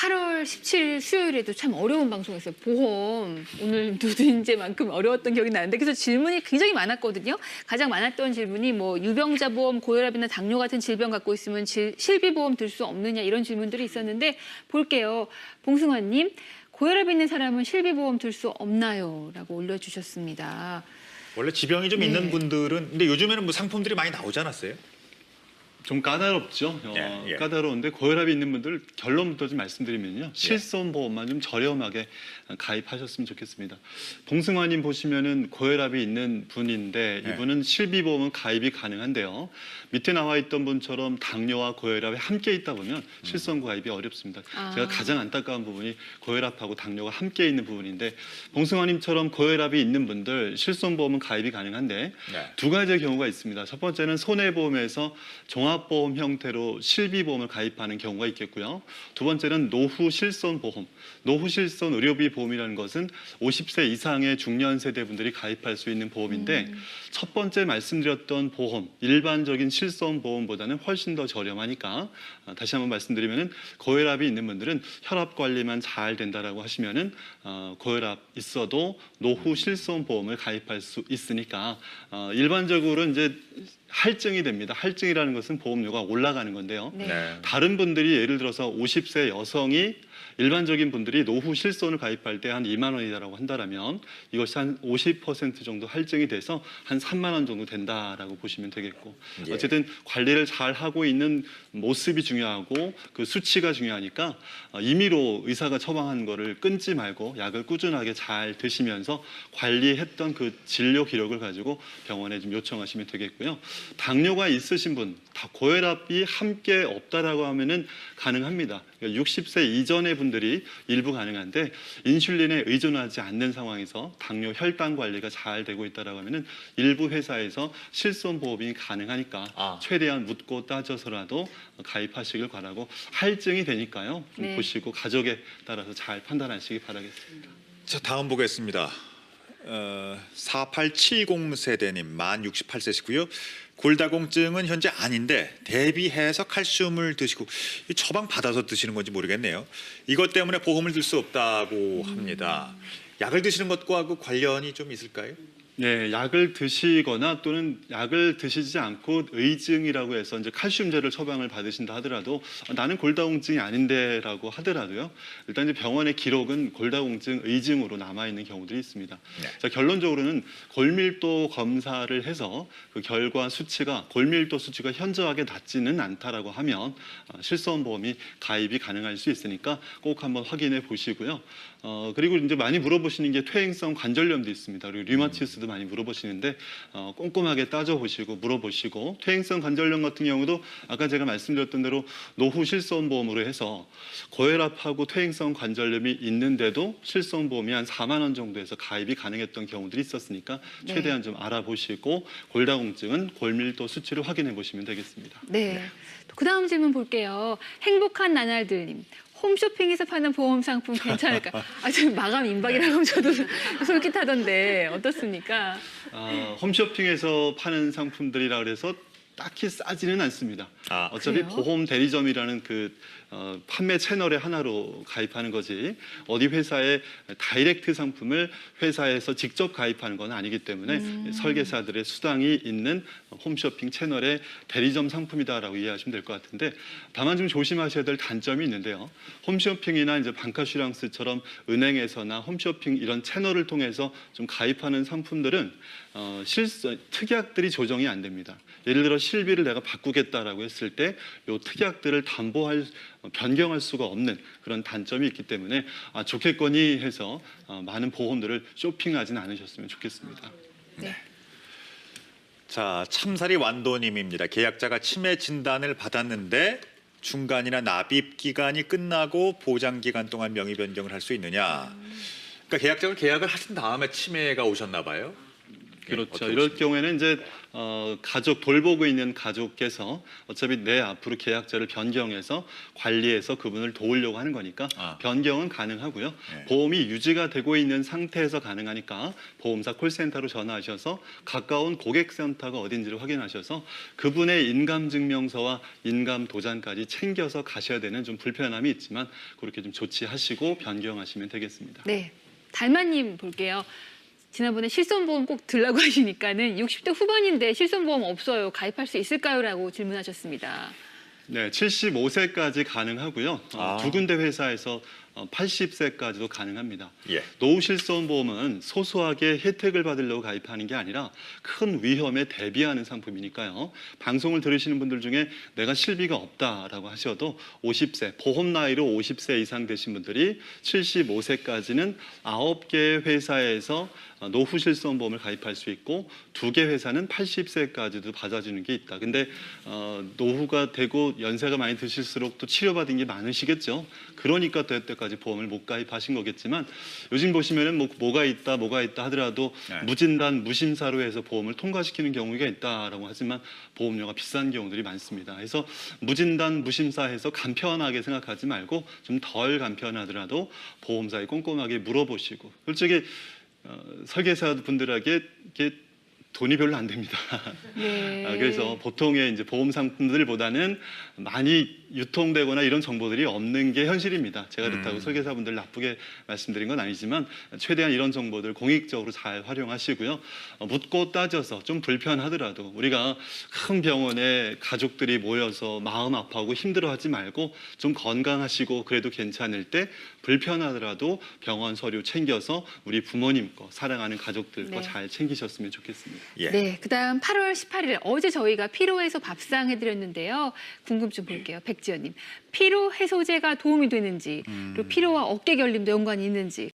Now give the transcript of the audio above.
8월 17일 수요일에도 참 어려운 방송이었어요. 보험. 오늘 누드인제만큼 어려웠던 기억이 나는데 그래서 질문이 굉장히 많았거든요. 가장 많았던 질문이 뭐 유병자 보험, 고혈압이나 당뇨 같은 질병 갖고 있으면 실비보험 들 수 없느냐 이런 질문들이 있었는데 볼게요. 봉승환님, 고혈압 있는 사람은 실비보험 들 수 없나요? 라고 올려주셨습니다. 원래 지병이 좀 있는 분들은 근데 요즘에는 뭐 상품들이 많이 나오지 않았어요? 좀 까다롭죠. 예. 까다로운데 고혈압이 있는 분들 결론부터 좀 말씀드리면요. 실손보험만 좀 저렴하게 가입하셨으면 좋겠습니다. 봉승환님 보시면은 고혈압이 있는 분인데 이분은 실비보험은 가입이 가능한데요. 밑에 나와 있던 분처럼 당뇨와 고혈압이 함께 있다 보면 실손 가입이 어렵습니다. 제가 가장 안타까운 부분이 고혈압하고 당뇨가 함께 있는 부분인데 봉승환님처럼 고혈압이 있는 분들 실손보험은 가입이 가능한데 두 가지의 경우가 있습니다. 첫 번째는 손해보험에서 종합보험 형태로 실비보험을 가입하는 경우가 있겠고요. 두 번째는 노후실손보험, 노후실손 의료비 보험이라는 것은 50세 이상의 중년 세대분들이 가입할 수 있는 보험인데 첫 번째 말씀드렸던 보험, 일반적인 실손보험보다는 훨씬 더 저렴하니까 다시 한번 말씀드리면은 고혈압이 있는 분들은 혈압 관리만 잘 된다라고 하시면은 고혈압 있어도 노후실손보험을 가입할 수 있으니까 일반적으로 이제 할증이 됩니다. 할증이라는 것은 보험료가 올라가는 건데요. 다른 분들이 예를 들어서 50세 여성이 일반적인 분들이 노후 실손을 가입할 때 한 2만 원이라고 한다면 이것이 한 50% 정도 할증이 돼서 한 3만 원 정도 된다라고 보시면 되겠고 어쨌든 관리를 잘 하고 있는 모습이 중요하고 그 수치가 중요하니까 임의로 의사가 처방한 거를 끊지 말고 약을 꾸준하게 잘 드시면서 관리했던 그 진료 기록을 가지고 병원에 좀 요청하시면 되겠고요. 당뇨가 있으신 분, 고혈압이 함께 없다라고 하면은 가능합니다. 60세 이전의 분들이 일부 가능한데 인슐린에 의존하지 않는 상황에서 당뇨 혈당 관리가 잘 되고 있다라고 하면은 일부 회사에서 실손보험이 가능하니까 최대한 묻고 따져서라도 가입하시길 바라고 할증이 되니까요. 좀 보시고 가족에 따라서 잘 판단하시기 바라겠습니다. 자, 다음 보겠습니다. 4870 세대님 만 68세시고요. 골다공증은 현재 아닌데 대비해서 칼슘을 드시고 처방 받아서 드시는 건지 모르겠네요. 이것 때문에 보험을 들 수 없다고 합니다. 약을 드시는 것과 그 관련이 좀 있을까요? 네, 약을 드시거나 또는 약을 드시지 않고 의증이라고 해서 이제 칼슘제를 처방을 받으신다 하더라도 나는 골다공증이 아닌데라고 하더라도요. 일단 이제 병원의 기록은 골다공증 의증으로 남아 있는 경우들이 있습니다. 자, 결론적으로는 골밀도 검사를 해서 그 결과 수치가 골밀도 수치가 현저하게 낮지는 않다라고 하면 실손보험이 가입이 가능할 수 있으니까 꼭 한번 확인해 보시고요. 그리고 이제 많이 물어보시는 게 퇴행성 관절염도 있습니다. 그리고 류마티스도 많이 물어보시는데 꼼꼼하게 따져보시고 물어보시고 퇴행성 관절염 같은 경우도 아까 제가 말씀드렸던 대로 노후 실손보험으로 해서 고혈압하고 퇴행성 관절염이 있는데도 실손보험이 한 4만 원 정도에서 가입이 가능했던 경우들이 있었으니까 최대한 좀 알아보시고 골다공증은 골밀도 수치를 확인해 보시면 되겠습니다. 네. 그 다음 질문 볼게요. 행복한 나날들님. 홈쇼핑에서 파는 보험 상품 괜찮을까? 지금 마감 임박이라고 하면 저도 솔깃하던데 어떻습니까? 홈쇼핑에서 파는 상품들이라 그래서 딱히 싸지는 않습니다. 어차피 그래요? 보험 대리점이라는 그 판매 채널의 하나로 가입하는 거지 어디 회사의 다이렉트 상품을 회사에서 직접 가입하는 건 아니기 때문에 설계사들의 수당이 있는 홈쇼핑 채널의 대리점 상품이다라고 이해하시면 될 것 같은데 다만 좀 조심하셔야 될 단점이 있는데요. 홈쇼핑이나 이제 방카슈랑스처럼 은행에서나 홈쇼핑 이런 채널을 통해서 좀 가입하는 상품들은 특약들이 조정이 안 됩니다. 예를 들어 실비를 내가 바꾸겠다라고 했을 때 이 특약들을 변경할 수가 없는 그런 단점이 있기 때문에 좋겠거니 해서 많은 보험들을 쇼핑하지는 않으셨으면 좋겠습니다. 네. 자, 참사리 완도님입니다. 계약자가 치매 진단을 받았는데 중간이나 납입 기간이 끝나고 보장 기간 동안 명의 변경을 할 수 있느냐? 그러니까 계약자가 계약을 하신 다음에 치매가 오셨나 봐요. 그렇죠. 어떻게 이럴 보십니까? 경우에는 이제 가족 돌보고 있는 가족께서 어차피 내 앞으로 계약자를 변경해서 관리해서 그분을 도우려고 하는 거니까 아. 변경은 가능하고요. 네. 보험이 유지가 되고 있는 상태에서 가능하니까 보험사 콜센터로 전화하셔서 가까운 고객센터가 어딘지를 확인하셔서 그분의 인감증명서와 인감도장까지 챙겨서 가셔야 되는 좀 불편함이 있지만 그렇게 좀 조치하시고 변경하시면 되겠습니다. 네, 달마님 볼게요. 지난번에 실손보험 꼭 들라고 하시니까는 60대 후반인데 실손보험 없어요. 가입할 수 있을까요? 라고 질문하셨습니다. 네, 75세까지 가능하고요. 아. 두 군데 회사에서 80세까지도 가능합니다. 예. 노후실손보험은 소소하게 혜택을 받으려고 가입하는 게 아니라 큰 위험에 대비하는 상품이니까요. 방송을 들으시는 분들 중에 내가 실비가 없다라고 하셔도 50세, 보험 나이로 50세 이상 되신 분들이 75세까지는 9개의 회사에서 노후실손보험을 가입할 수 있고 2개 회사는 80세까지도 받아주는 게 있다. 근데 노후가 되고 연세가 많이 드실수록 또 치료받은 게 많으시겠죠. 그러니까 될 때까지 보험을 못 가입하신 거겠지만 요즘 보시면은 뭐가 있다 하더라도 네. 무진단 무심사로 해서 보험을 통과시키는 경우가 있다라고 하지만 보험료가 비싼 경우들이 많습니다. 그래서 무진단 무심사해서 간편하게 생각하지 말고 좀 덜 간편하더라도 보험사에 꼼꼼하게 물어보시고 솔직히 설계사 분들에게 이게 돈이 별로 안 됩니다. 네. 그래서 보통의 이제 보험 상품들보다는 많이 유통되거나 이런 정보들이 없는 게 현실입니다. 제가 그렇다고 설계사분들 나쁘게 말씀드린 건 아니지만 최대한 이런 정보들 공익적으로 잘 활용하시고요. 묻고 따져서 좀 불편하더라도 우리가 큰 병원에 가족들이 모여서 마음 아파하고 힘들어하지 말고 좀 건강하시고 그래도 괜찮을 때 불편하더라도 병원 서류 챙겨서 우리 부모님 거 사랑하는 가족들 거 네. 잘 챙기셨으면 좋겠습니다. 예. 네, 그다음 8월 18일 어제 저희가 피로해소 밥상 해드렸는데요. 궁금증 볼게요. 백지연님. 피로 해소제가 도움이 되는지, 그리고 피로와 어깨 결림도 연관이 있는지